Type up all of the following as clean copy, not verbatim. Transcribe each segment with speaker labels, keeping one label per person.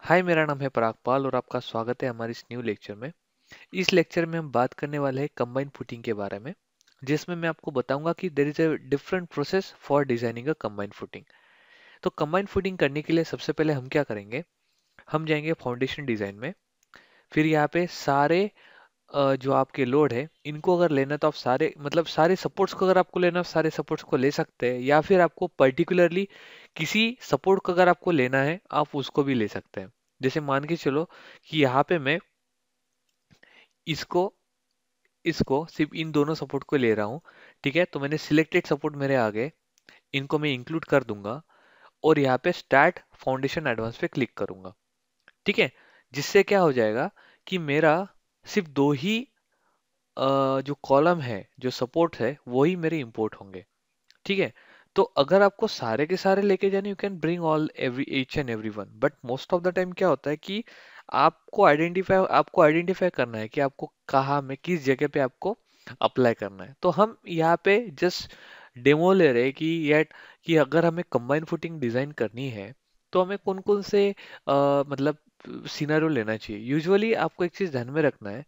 Speaker 1: हाय, मेरा नाम है परागपाल और आपका स्वागत है हमारे इस न्यू लेक्चर में। इस लेक्चर में हम बात करने वाले हैं कंबाइन फुटिंग के बारे में, जिसमें मैं आपको बताऊंगा कि there is a different process for designing a combine footing. तो कंबाइन फुटिंग करने के लिए सबसे पहले हम क्या करेंगे, हम जाएंगे फाउंडेशन डिजाइन में। फिर यहाँ पे सारे जो आपके लोड है इनको अगर लेना तो आप सारे मतलब सारे सपोर्ट्स को अगर आपको लेना सारे सपोर्ट्स को ले सकते हैं, या फिर आपको पर्टिकुलरली किसी सपोर्ट को अगर आपको लेना है आप उसको भी ले सकते हैं। जैसे मान के चलो कि यहाँ पे मैं इसको इसको सिर्फ इन दोनों सपोर्ट को ले रहा हूँ। ठीक है, तो मैंने सिलेक्टेड सपोर्ट मेरे आ गए, इनको मैं इंक्लूड कर दूंगा और यहाँ पे स्टार्ट फाउंडेशन एडवांस पे क्लिक करूंगा। ठीक है, जिससे क्या हो जाएगा कि मेरा सिर्फ दो ही जो कॉलम है जो सपोर्ट है वही मेरे इंपोर्ट होंगे। ठीक है, तो अगर आपको सारे के सारे लेके जाने you can bring all every each and every one, but most of the time क्या होता है कि आपको आइडेंटिफाई करना है कि आपको कहाँ में किस जगह पे आपको अप्लाई करना है। तो हम यहाँ पे जस्ट डेमो ले रहे हैं कि यट कि अगर हमें कंबाइन फुटिंग डिजाइन करनी है तो हमें कौन कौन से मतलब सिनेरियो लेना चाहिए। यूजुअली आपको एक चीज ध्यान में रखना है,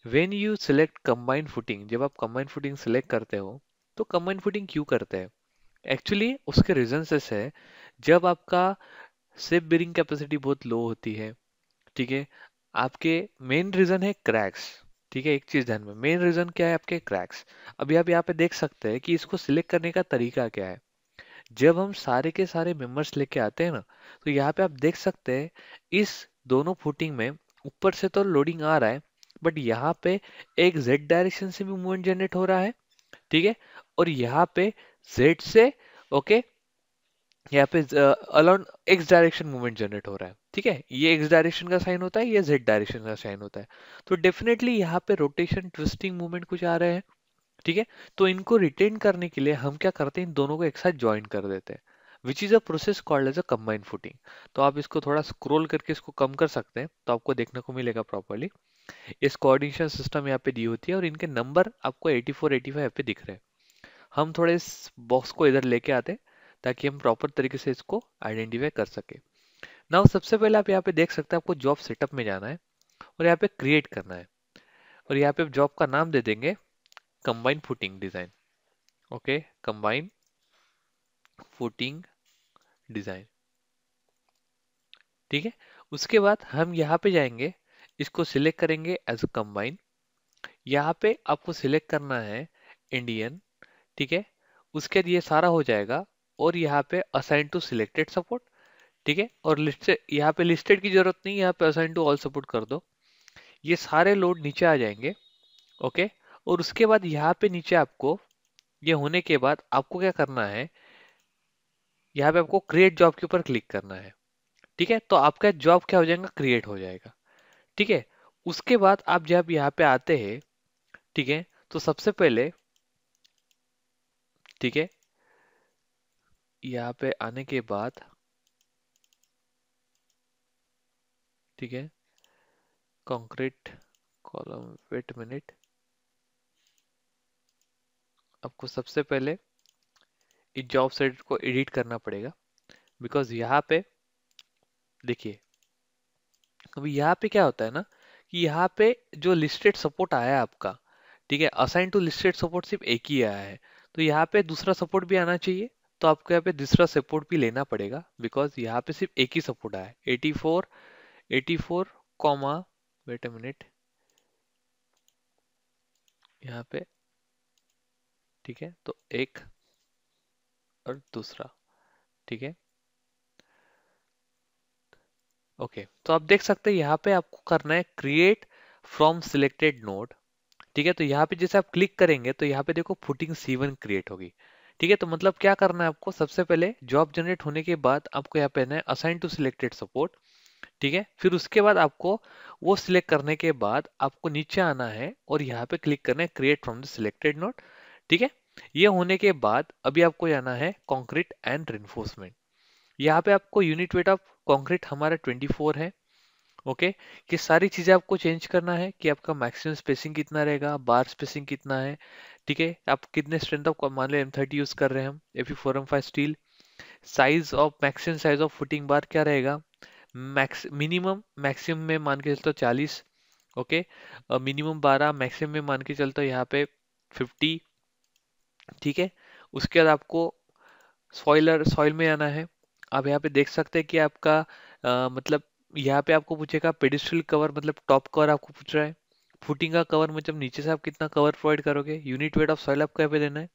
Speaker 1: when you select combine footing, जब आप कंबाइन फुटिंग सिलेक्ट करते हो तो कंबाइन फुटिंग क्यों करते हैं। एक्चुअली उसके रीजन ऐसे है, जब आपका शिप बेरिंग कैपेसिटी बहुत लो होती है। ठीक है, आपके मेन रीजन है क्रैक्स। ठीक है, एक चीज ध्यान में, मेन रीजन क्या है आपके क्रैक्स। अभी आप यहाँ पे देख सकते हैं कि इसको सिलेक्ट करने का तरीका क्या है। जब हम सारे के सारे मेंबर्स लेके आते हैं ना, तो यहाँ पे आप देख सकते हैं इस दोनों फुटिंग में ऊपर से तो लोडिंग आ रहा है, बट यहाँ पे एक जेड डायरेक्शन से भी मूवमेंट जनरेट हो रहा है। ठीक है, और यहाँ पे जेड से ओके यहाँ पे alone x direction movement generate हो रहा है। ठीक है, ये एक्स डायरेक्शन का साइन होता है, ये जेड डायरेक्शन का साइन होता है। तो डेफिनेटली यहाँ पे रोटेशन ट्विस्टिंग मूवमेंट कुछ आ रहे हैं। ठीक है, तो इनको रिटेन करने के लिए हम क्या करते हैं, इन दोनों को एक साथ ज्वाइन कर देते हैं, which is a process called as a combine footing. तो आप इसको थोड़ा स्क्रॉल करके इसको कम कर सकते हैं तो आपको देखने को मिलेगा प्रॉपरली। इस कोऑर्डिनेशन सिस्टम यहाँ पे दी होती है और इनके नंबर आपको 84 85 पे दिख रहे हैं। हम थोड़े इस बॉक्स को इधर लेके आते हैं ताकि हम प्रॉपर तरीके से इसको आइडेंटिफाई कर सके। नाउ सबसे पहले आप यहाँ पे देख सकते हैं आपको जॉब सेटअप में जाना है और यहाँ पे क्रिएट करना है, और यहाँ पे जॉब का नाम दे देंगे combine footing design. Okay, combine footing design. ठीक है, उसके बाद हम यहाँ पे जाएंगे, इसको सिलेक्ट करेंगे एज अ कंबाइन। यहाँ पे आपको सिलेक्ट करना है इंडियन। ठीक है, उसके बाद ये सारा हो जाएगा और यहाँ पे असाइन टू सिलेक्टेड सपोर्ट। ठीक है, और लिस्टेड, यहाँ पे लिस्टेड की जरूरत नहीं, यहाँ पे असाइन टू ऑल सपोर्ट कर दो। ये सारे लोड नीचे आ जाएंगे। ओके, और उसके बाद यहाँ पे नीचे आपको ये होने के बाद आपको क्या करना है, यहाँ पे आपको क्रिएट जॉब के ऊपर क्लिक करना है। ठीक है, तो आपका जॉब क्या हो जाएगा, क्रिएट हो जाएगा। ठीक है, उसके बाद आप जब यहाँ पे आते हैं, ठीक है, तो सबसे पहले ठीक है, यहाँ पे आने के बाद ठीक है, कंक्रीट कॉलम, वेट मिनट, आपको सबसे पहले इस जॉब सेट को एडिट करना पड़ेगा। बिकॉज यहाँ पे देखिए, अभी यहाँ पे क्या होता है ना कि यहाँ पे जो लिस्टेड सपोर्ट आया है आपका, ठीक है, असाइन टू लिस्टेड सपोर्ट सिर्फ एक ही आया है। तो यहाँ पे दूसरा सपोर्ट भी आना चाहिए, तो आपको यहाँ पे दूसरा सपोर्ट भी लेना पड़ेगा बिकॉज यहाँ पे सिर्फ एक ही सपोर्ट आया है 84 84 कॉमा, वेट अ मिनट, यहाँ पे ठीक है, तो एक और दूसरा। ठीक है, ओके, तो आप देख सकते हैं यहाँ पे आपको करना है क्रिएट फ्रॉम सिलेक्टेड नोड। ठीक है, तो यहाँ पे जैसे आप क्लिक करेंगे तो यहाँ पे देखो फुटिंग C1 क्रिएट होगी। ठीक है, तो मतलब क्या करना है आपको, सबसे पहले जॉब जनरेट होने के बाद आपको यहाँ पे आना है असाइन टू सिलेक्टेड सपोर्ट। ठीक है, फिर उसके बाद आपको वो सिलेक्ट करने के बाद आपको नीचे आना है और यहाँ पे क्लिक करना है create from the selected node. ठीक है, ये होने के बाद अभी आपको जाना है कॉन्क्रीट एंड रिइंफोर्समेंट। यहाँ पे आपको यूनिट वेट ऑफ कॉन्क्रीट हमारा 24 है। ओके, ये सारी चीजें आपको चेंज करना है कि आपका मैक्सिमम स्पेसिंग कितना रहेगा, बार स्पेसिंग कितना है। ठीक है, आप कितने स्ट्रेंथ ऑफ, मान लो M30 यूज कर रहे हैं हम, Fe4M5 steel, size of, maximum size of footing bar क्या रहेगा, मिनिमम मैक्सिमम में मान के चलता हूँ 40। ओके, मिनिमम 12, मैक्सिमम में मान के चलता हूँ यहाँ पे 50। ठीक है, उसके बाद आपको सॉइल में आना है। आप यहाँ पे देख सकते हैं कि आपका मतलब यहाँ पे आपको पूछेगा पेडिस्ट्रियल कवर, मतलब टॉप कवर आपको पूछ रहा है। फुटिंग का कवर मतलब नीचे से आप कितना कवर प्रोवाइड करोगे। यूनिट वेट ऑफ सॉइल आपको यहाँ पे देना है।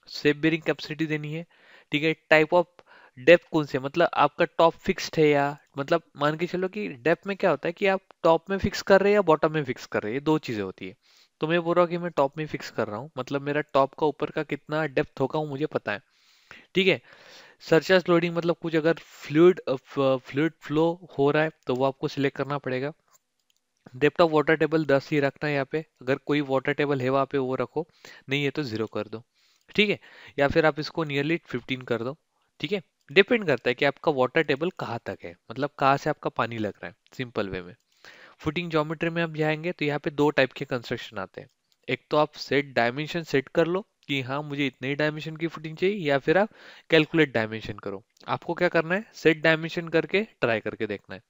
Speaker 1: सेप बेरिंग कैपेसिटी देनी है। ठीक है, टाइप ऑफ डेप्थ कौन से, मतलब आपका टॉप फिक्स्ड है या, मतलब मान के चलो कि डेप्थ में क्या होता है कि आप टॉप में फिक्स कर रहे हैं या बॉटम में फिक्स कर रहे हैं, ये दो चीजें होती है। तो मैं बोल रहा हूँ कि मैं टॉप में फिक्स कर रहा हूँ, मतलब मेरा टॉप का ऊपर का कितना डेप्थ होगा वो मुझे पता है। ठीक है, सरचार्ज लोडिंग मतलब कुछ अगर फ्लूइड फ्लो हो रहा है तो वो आपको सिलेक्ट करना पड़ेगा। डेप्थ ऑफ वाटर टेबल 10 ही रखना है यहाँ पे, अगर कोई वाटर टेबल है वहाँ पे वो रखो, नहीं है तो 0 कर दो। ठीक है, या फिर आप इसको नियरली 15 कर दो। ठीक है, डिपेंड करता है कि आपका वाटर टेबल कहाँ तक है, मतलब कहाँ से आपका पानी लग रहा है, सिंपल वे में। फुटिंग ज्योमेट्री में आप जाएंगे तो यहाँ पे दो टाइप के कंस्ट्रक्शन आते हैं। एक तो आप सेट डायमेंशन सेट कर लो कि हाँ मुझे इतने ही डायमेंशन की फुटिंग चाहिए, या फिर आप कैलकुलेट डायमेंशन करो। आपको क्या करना है, सेट डायमेंशन करके ट्राई करके देखना है।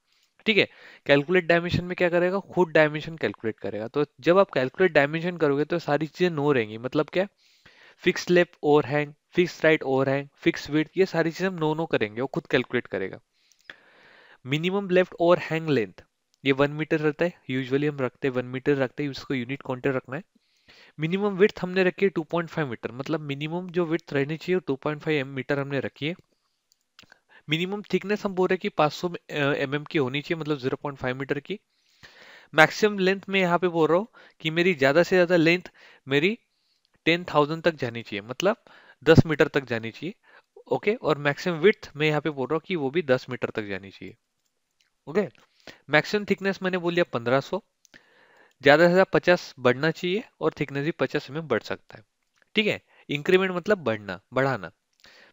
Speaker 1: ठीक है, कैलकुलेट डायमेंशन में क्या करेगा, खुद डायमेंशन कैलकुलेट करेगा। तो जब आप कैलकुलेट डायमेंशन करोगे तो सारी चीजें नो रहेंगी, मतलब क्या, fix left overhang, fix right overhang, fix width, ये सारी चीजें हम नो नो करेंगे, वो खुद कैलकुलेट करेगा। मिनिमम लेफ्ट ओवरहैंग लेंथ, ये 1 मीटर रहता है, यूजुअली हम रखते हैं 1 मीटर रखते हैं, उसको यूनिट काउंटर रखना है। मिनिमम विड्थ हमने रखी है 2.5 मीटर, मतलब मिनिमम जो विड्थ रहनी चाहिए 2.5 मीटर हमने रखी है। मिनिमम थिकनेस हम बोल रहे हैं कि 500 mm की होनी चाहिए, मतलब 0.5 मीटर की। मैक्सिमम लेंथ में यहाँ पे बोल रहा हूँ कि मेरी ज्यादा से ज्यादा लेंथ मेरी 10,000 तक जानी चाहिए, मतलब 10 मीटर तक जानी चाहिए। ओके, और मैक्सिमम विड्थ में यहाँ पे बोल रहा हूँ कि वो भी 10 मीटर तक जानी चाहिए। ओके, मैक्सिमम थिकनेस मैंने बोल दिया 1500, ज्यादा से ज्यादा 50 बढ़ना चाहिए और थिकनेस भी 50 mm बढ़ सकता है। ठीक है, इंक्रीमेंट मतलब बढ़ना बढ़ाना।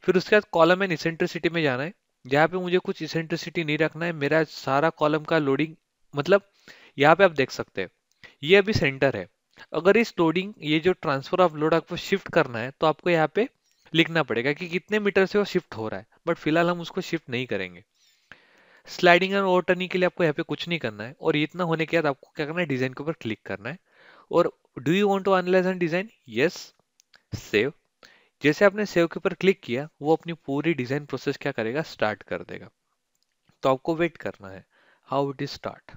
Speaker 1: फिर उसके बाद कॉलम एंड इसेंट्रिसिटी में जाना है। जहाँ पे मुझे कुछ इसेंट्रिसिटी नहीं रखना है, मेरा सारा कॉलम का लोडिंग, मतलब यहाँ पे आप देख सकते हैं ये अभी सेंटर है। अगर इस लोडिंग, ये जो ट्रांसफर ऑफ लोड आपको शिफ्ट करना है तो आपको यहाँ पे लिखना पड़ेगा कि कितने मीटर से वो शिफ्ट हो रहा है, बट फिलहाल हम उसको शिफ्ट नहीं करेंगे। स्लाइडिंग और ओवरटर्निंग के लिए आपको यहाँ पे कुछ नहीं करना है, और ये इतना होने के बाद आपको क्या करना है, डिजाइन के ऊपर क्लिक करना है। और do you want to analyse and design, yes, save. जैसे आपने सेव के ऊपर क्लिक किया, वो अपनी पूरी डिजाइन प्रोसेस क्या करेगा, स्टार्ट कर देगा। तो आपको वेट करना है, हाउ इट इज स्टार्ट।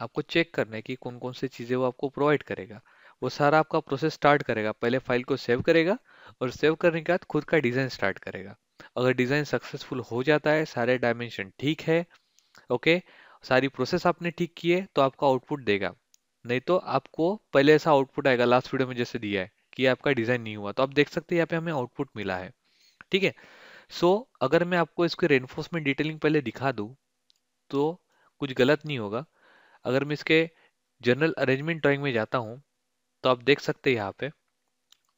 Speaker 1: आपको चेक करना है कि कौन कौन सी चीजें वो आपको प्रोवाइड करेगा। वो सारा आपका प्रोसेस स्टार्ट करेगा, पहले फाइल को सेव करेगा, और सेव करने के बाद खुद का डिजाइन स्टार्ट करेगा। अगर डिजाइन सक्सेसफुल हो जाता है, सारे डायमेंशन ठीक है, ओके, सारी प्रोसेस आपने ठीक की है, तो आपका आउटपुट देगा। नहीं तो आपको पहले ऐसा आउटपुट आएगा, लास्ट वीडियो में जैसे दिया है कि आपका डिजाइन नहीं हुआ। तो आप देख सकते हैं यहाँ पे हमें आउटपुट मिला है। ठीक है, सो अगर मैं आपको इसके रेनफोर्समेंट डिटेलिंग पहले दिखा दूं तो कुछ गलत नहीं होगा। अगर मैं इसके जनरल अरेंजमेंट ड्राइंग में जाता हूं तो आप देख सकते हैं यहाँ पे।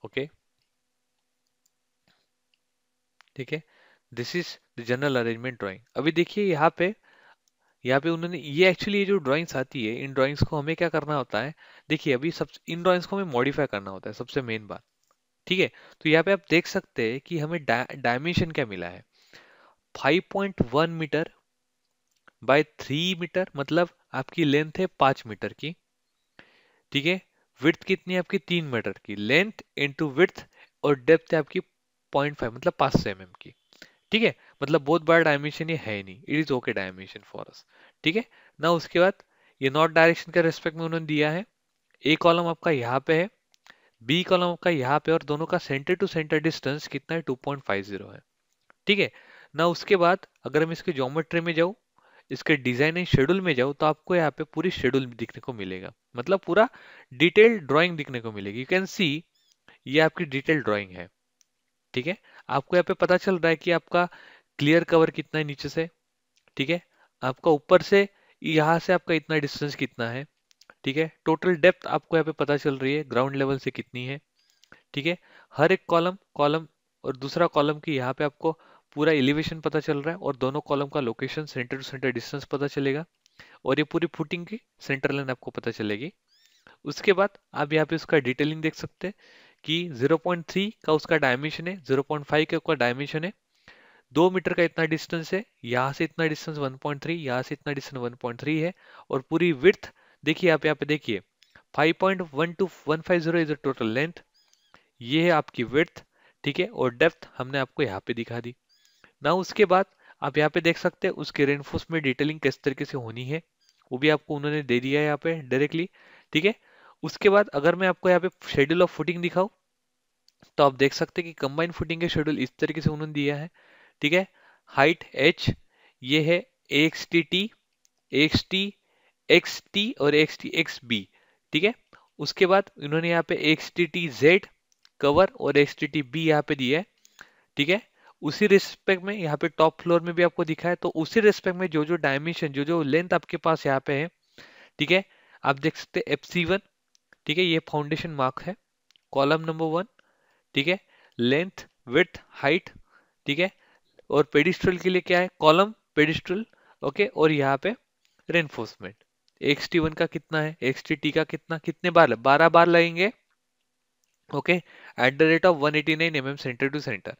Speaker 1: ओके, ठीक है, this is the general arrangement drawing. अभी देखिए यहाँ पे उन्होंने ये एक्चुअली, ये जो ड्राइंग्स आती है, इन ड्राइंग्स को हमें क्या करना होता है। देखिए अभी सब इन ड्राइंग्स को हमें मॉडिफाई करना होता है, सबसे मेन बात। ठीक है, तो यहाँ पे आप देख सकते हैं कि हमें डायमेंशन क्या मिला है, 5.1 मीटर बाय 3 मीटर, मतलब आपकी लेंथ है 5 मीटर की। ठीक है, विड्थ कितनी है आपकी, 3 मीटर की लेंथ इनटू विड्थ, और डेप्थ है आपकी 0.5, मतलब 500 mm की। ठीक है, मतलब बहुत बड़ा डायमेंशन ये है ही नहीं, it is okay dimension for us. ठीक है ना, उसके बाद ये नॉर्थ डायरेक्शन के रेस्पेक्ट में उन्होंने दिया है। ए कॉलम आपका यहाँ पे है, बी कॉलम आपका यहाँ पे, और दोनों का सेंटर टू सेंटर डिस्टेंस कितना है, 2.50 है। ठीक है ना, उसके बाद अगर हम इसके ज्योमेट्री में जाऊँ, इसके डिजाइन एंड शेड्यूल में जाऊँ, तो आपको यहाँ पे पूरी शेड्यूल दिखने को मिलेगा, मतलब पूरा डिटेल्ड ड्राइंग दिखने को मिलेगी। यू कैन सी, ये आपकी डिटेल्ड ड्राइंग है। ठीक है, आपको यहाँ पे पता चल रहा है कि आपका क्लियर कवर कितना है नीचे से। ठीक है, आपका ऊपर से यहाँ से आपका इतना डिस्टेंस कितना है। ठीक है, टोटल डेप्थ आपको यहाँ पे पता चल रही है ग्राउंड लेवल से कितनी है। ठीक है, हर एक कॉलम कॉलम और दूसरा कॉलम की यहाँ पे आपको पूरा एलिवेशन पता चल रहा है, और दोनों कॉलम का location, centre to centre distance पता चलेगा, और ये पूरी फुटिंग की सेंटर लाइन आपको पता चलेगी। उसके बाद आप यहाँ पे उसका डिटेलिंग देख सकते हैं कि 0.3 का उसका डायमेंशन है, 0.5 का उसका डायमेंशन है, 2 मीटर का इतना डिस्टेंस है, यहाँ से इतना डिस्टेंस 1.3, यहाँ से इतना डिस्टेंस 1.3 है, और पूरी विड्थ देखिए आप यहाँ पे देखिए 5.12 इज द टोटल लेंथ, ये है आपकी विड्थ, ठीक है, और डेप्थ हमने आपको यहाँ पे दिखा दी ना। उसके बाद आप यहाँ पे देख सकते हैं उसके रेनफोर्स में डिटेलिंग किस तरीके से होनी है, वो भी आपको उन्होंने दे दिया है यहाँ पे डायरेक्टली, ठीक है। उसके बाद अगर मैं आपको यहाँ पे शेड्यूल ऑफ फुटिंग दिखाऊं, तो आप देख सकते हैं कि कंबाइन फुटिंग के शेड्यूल इस तरीके से उन्होंने दिया है, ठीक है। हाइट h, ये है x T T, x T, x T और एक्स टी एक्स बी, ठीक है। उसके बाद इन्होंने यहाँ पे x T T Z cover और एक्स टी टी बी यहाँ पे दिया है, ठीक है। उसी रिस्पेक्ट में यहाँ पे टॉप फ्लोर में भी आपको दिखा है, तो उसी रिस्पेक्ट में जो जो डायमेंशन, जो जो लेंथ आपके पास यहाँ पे है, ठीक है, आप देख सकते हैं FC1, ठीक है, ये फाउंडेशन मार्क है, कॉलम नंबर 1, ठीक है, लेंथ विड्थ हाइट, ठीक है, और पेडिस्ट्रल के लिए क्या है, कॉलम पेडिस्ट्रल, ओके, और यहाँ पे रेनफोर्समेंट XT1 का कितना है, XTT का कितना, कितने बार, 12 बार लगेंगे, okay, at the rate of 189 mm centre to centre,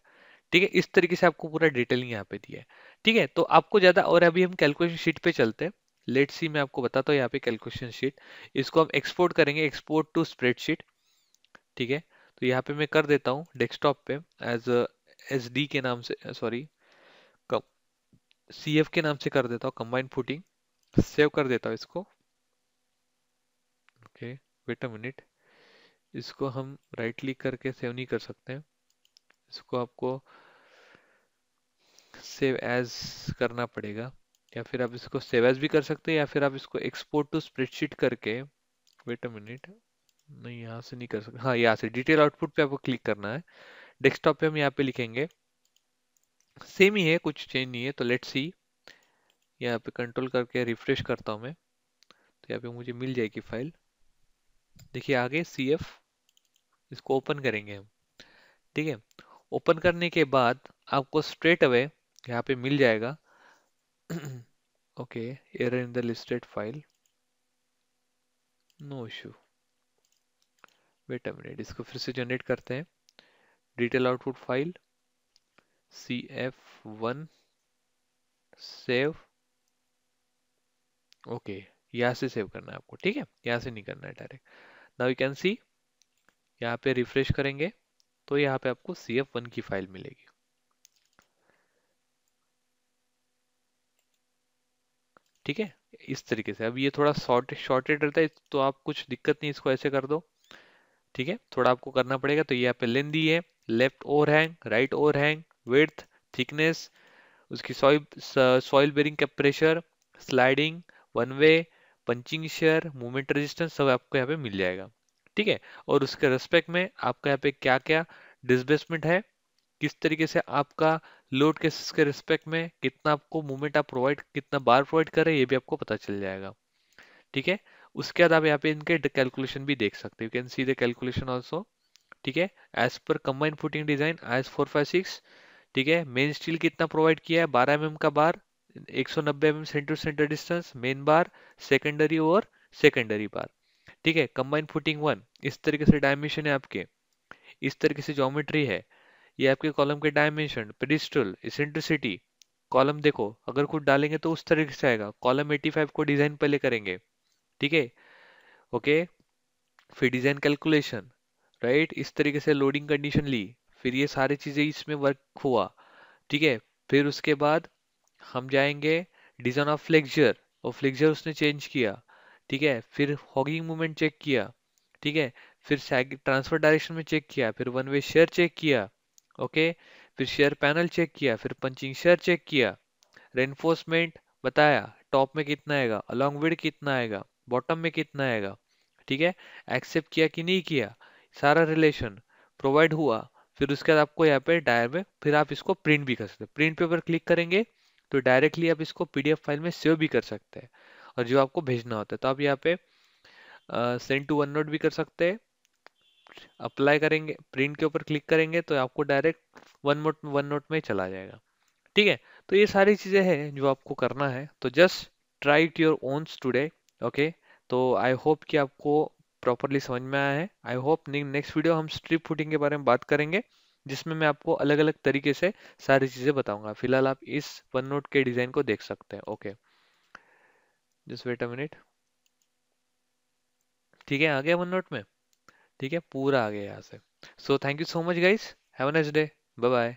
Speaker 1: ठीक है। इस तरीके से आपको पूरा डिटेलिंग यहाँ पे दिया है, ठीक है। तो आपको ज्यादा, और अभी हम कैलकुलेशन शीट पे चलते हैं। लेट्स सी, मैं आपको बताता हूँ यहाँ पे कैलकुलेशन शीट, इसको हम एक्सपोर्ट करेंगे, एक्सपोर्ट टू स्प्रेडशीट, ठीक है। तो यहाँ पे मैं कर देता हूँ डेस्कटॉप पे एज SD के नाम से, सॉरी CF के नाम से कर देता हूँ, कंबाइंड फुटिंग, सेव कर देता हूँ इसको, ओके, वेट अ मिनट, इसको हम राइट क्लिक करके सेव नहीं कर सकते हैं, इसको आपको सेव एज करना पड़ेगा, या फिर आप इसको सेव एज भी कर सकते हैं, या फिर आप इसको एक्सपोर्ट टू स्प्रेडशीट करके, वेट अ मिनट, नहीं यहाँ से नहीं कर सकते, हाँ यहाँ से डिटेल आउटपुट पे आपको क्लिक करना है, डेस्कटॉप पे हम यहाँ पे लिखेंगे, सेम ही है, कुछ चेंज नहीं है। तो लेट्स सी, यहाँ पे कंट्रोल करके रिफ्रेश करता हूँ मैं, तो यहाँ पे मुझे मिल जाएगी फाइल, देखिए आगे CF, इसको ओपन करेंगे हम, ठीक है। ओपन करने के बाद आपको स्ट्रेट अवे यहाँ पे मिल जाएगा okay, error in the listed file, no issue, wait a minute, इसको फिर से जनरेट करते हैं, detail output file CF1 save, okay, यहाँ से सेव करना है आपको, ठीक है, यहाँ से नहीं करना है direct. Now you can see, यहाँ पे रिफ्रेश करेंगे तो यहाँ पे आपको CF1 की फाइल मिलेगी, ठीक है। इस तरीके से, अब ये थोड़ा शॉर्टेड रहता है, तो आप कुछ दिक्कत नहीं, इसको ऐसे कर दो, ठीक है, थोड़ा आपको करना पड़ेगा। तो ये यहाँ पे लेंथ दी है, left overhang, right overhang, width, thickness, उसकी soil soil bearing cap pressure, sliding, one way, punching shear, movement resistance, सब आपको यहाँ पे मिल जाएगा, ठीक है। और उसके रेस्पेक्ट में आपका यहाँ पे क्या क्या डिसप्लेसमेंट है, किस तरीके से आपका लोड केसेस के रिस्पेक्ट में कितना आपको मूवमेंट आप प्रोवाइड, कितना बार प्रोवाइड कर रहे हैं, ये भी आपको पता चल जाएगा, ठीक है। उसके बाद आप यहाँ पे इनके कैलकुलेशन भी देख सकते हो, you can see the calculation also, ठीक है। As per combined footing design IS 456, ठीक है। मेन स्टील कितना प्रोवाइड किया है, 12 mm का bar, 190 mm centre to centre distance main bar, secondary और सेकेंडरी बार, ठीक है। कंबाइंड फुटिंग 1, इस तरीके से डायमेंशन है आपके, इस तरीके से ज्योमेट्री है, ये आपके कॉलम के डायमेंशन, पेडिस्टल, इसेंट्रिसिटी, कॉलम देखो अगर कुछ डालेंगे तो उस तरीके से आएगा, कॉलम 85 को डिजाइन पहले करेंगे, ठीक है, ओके, फिर डिजाइन कैलकुलेशन, राइट, इस तरीके से लोडिंग कंडीशन ली, फिर ये सारी चीजें इसमें वर्क हुआ, ठीक है। फिर उसके बाद हम जाएंगे डिजाइन ऑफ फ्लेक्चर, और फ्लेक्चर उसने चेंज किया, ठीक है। फिर हॉगिंग मूवमेंट चेक किया, ठीक है। फिर ट्रांसफर डायरेक्शन में चेक किया, फिर वन वे शेयर चेक किया, ओके, फिर शेयर पैनल चेक किया, फिर पंचिंग शेयर चेक किया, रेनफोर्समेंट बताया, टॉप में कितना आएगा, अलोंग विड कितना आएगा, बॉटम में कितना आएगा, ठीक है। एक्सेप्ट किया कि नहीं किया, सारा रिलेशन प्रोवाइड हुआ। फिर उसके बाद आपको यहाँ पे डायर में, फिर आप इसको प्रिंट भी कर सकते हैं, प्रिंट पेपर क्लिक करेंगे तो डायरेक्टली आप इसको PDF फाइल में सेव भी कर सकते हैं, और जो आपको भेजना होता है तो आप यहाँ पे सेंड टू वन नोट भी कर सकते हैं, अप्लाई करेंगे, प्रिंट के ऊपर क्लिक करेंगे तो आपको डायरेक्ट वन नोट में चला जाएगा, ठीक है। तो ये सारी चीजें हैं जो आपको करना है, तो just try it your owns today, okay. तो आई होप कि आपको प्रॉपरली समझ में आया है, आई होप नेक्स्ट वीडियो हम स्ट्रिप फुटिंग के बारे में बात करेंगे, जिसमें मैं आपको अलग अलग तरीके से सारी चीजें बताऊंगा। फिलहाल आप इस वन नोट के डिजाइन को देख सकते हैं। Okay, just wait a minute. ठीक है, आ गया वन नोट में। ठीक है, पूरा आ गया यहाँ से। So thank you so much guys, have a nice day, bye bye.